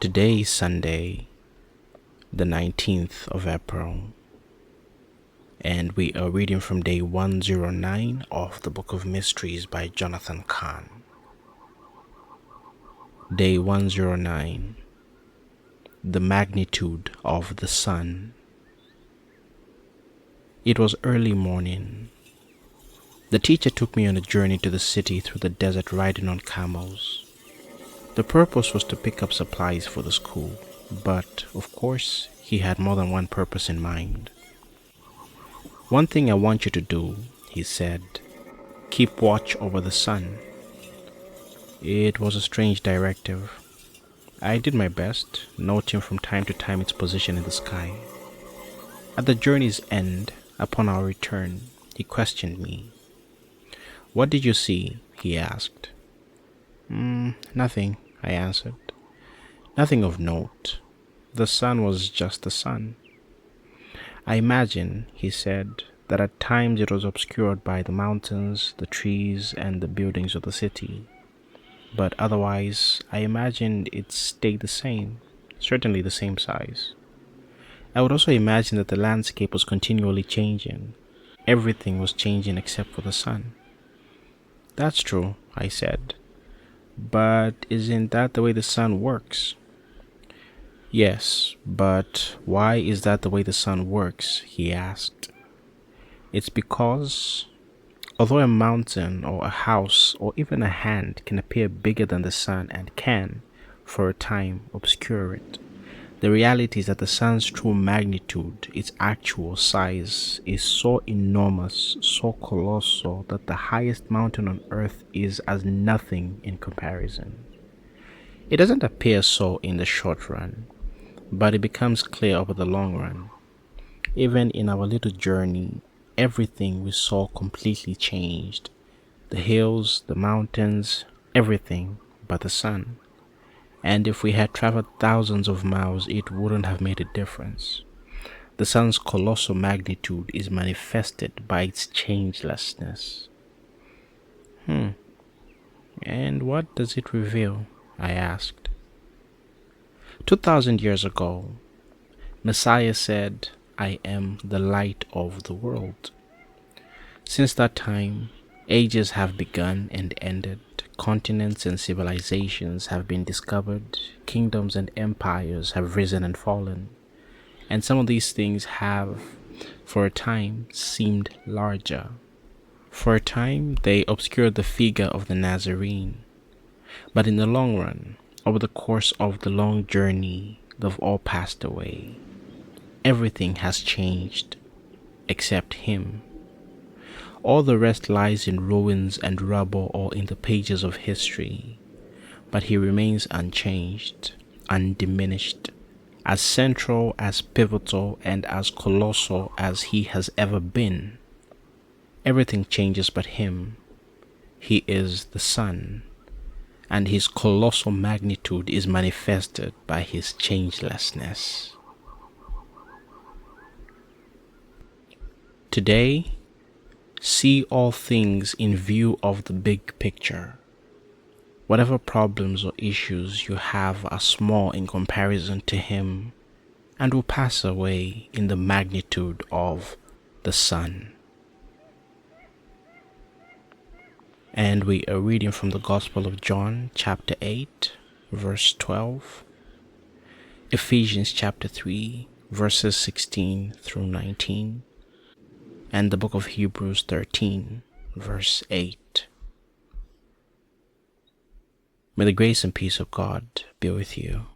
Today is Sunday, the 19th of April, and we are reading from day 109 of the Book of Mysteries by Jonathan Cahn. Day 109. The Magnitude of the Sun. It was early morning. The teacher took me on a journey to the city through the desert riding on camels. The purpose was to pick up supplies for the school, but, of course, he had more than one purpose in mind. "One thing I want you to do," he said, "keep watch over the sun." It was a strange directive. I did my best, noting from time to time its position in the sky. At the journey's end, upon our return, he questioned me. "What did you see?" he asked. Nothing," I answered. "Nothing of note. The sun was just the sun." "I imagine," he said, "that at times it was obscured by the mountains, the trees, and the buildings of the city. But otherwise, I imagined it stayed the same, certainly the same size. I would also imagine that the landscape was continually changing. Everything was changing except for the sun." "That's true," I said. "But isn't that the way the sun works?" "Yes, but why is that the way the sun works?" he asked. "It's because, although a mountain or a house or even a hand can appear bigger than the sun and can, for a time, obscure it, the reality is that the sun's true magnitude, its actual size, is so enormous, so colossal, that the highest mountain on earth is as nothing in comparison. It doesn't appear so in the short run, but it becomes clear over the long run. Even in our little journey, everything we saw completely changed. The hills, the mountains, everything but the sun. And if we had traveled thousands of miles, it wouldn't have made a difference. The sun's colossal magnitude is manifested by its changelessness." "And what does it reveal?" I asked. 2,000 years ago, Messiah said, "I am the light of the world." Since that time, ages have begun and ended. Continents and civilizations have been discovered. Kingdoms and empires have risen and fallen. And some of these things have, for a time, seemed larger. For a time, they obscured the figure of the Nazarene. But in the long run, over the course of the long journey, they've all passed away. Everything has changed, except him. All the rest lies in ruins and rubble or in the pages of history. But he remains unchanged, undiminished, as central, as pivotal, and as colossal as he has ever been. Everything changes but him. He is the sun, and his colossal magnitude is manifested by his changelessness. Today, see all things in view of the big picture. Whatever problems or issues you have are small in comparison to him and will pass away in the magnitude of the sun. And we are reading from the Gospel of John, chapter 8, verse 12, Ephesians chapter 3, verses 16 through 19, and the book of Hebrews 13, verse 8. May the grace and peace of God be with you.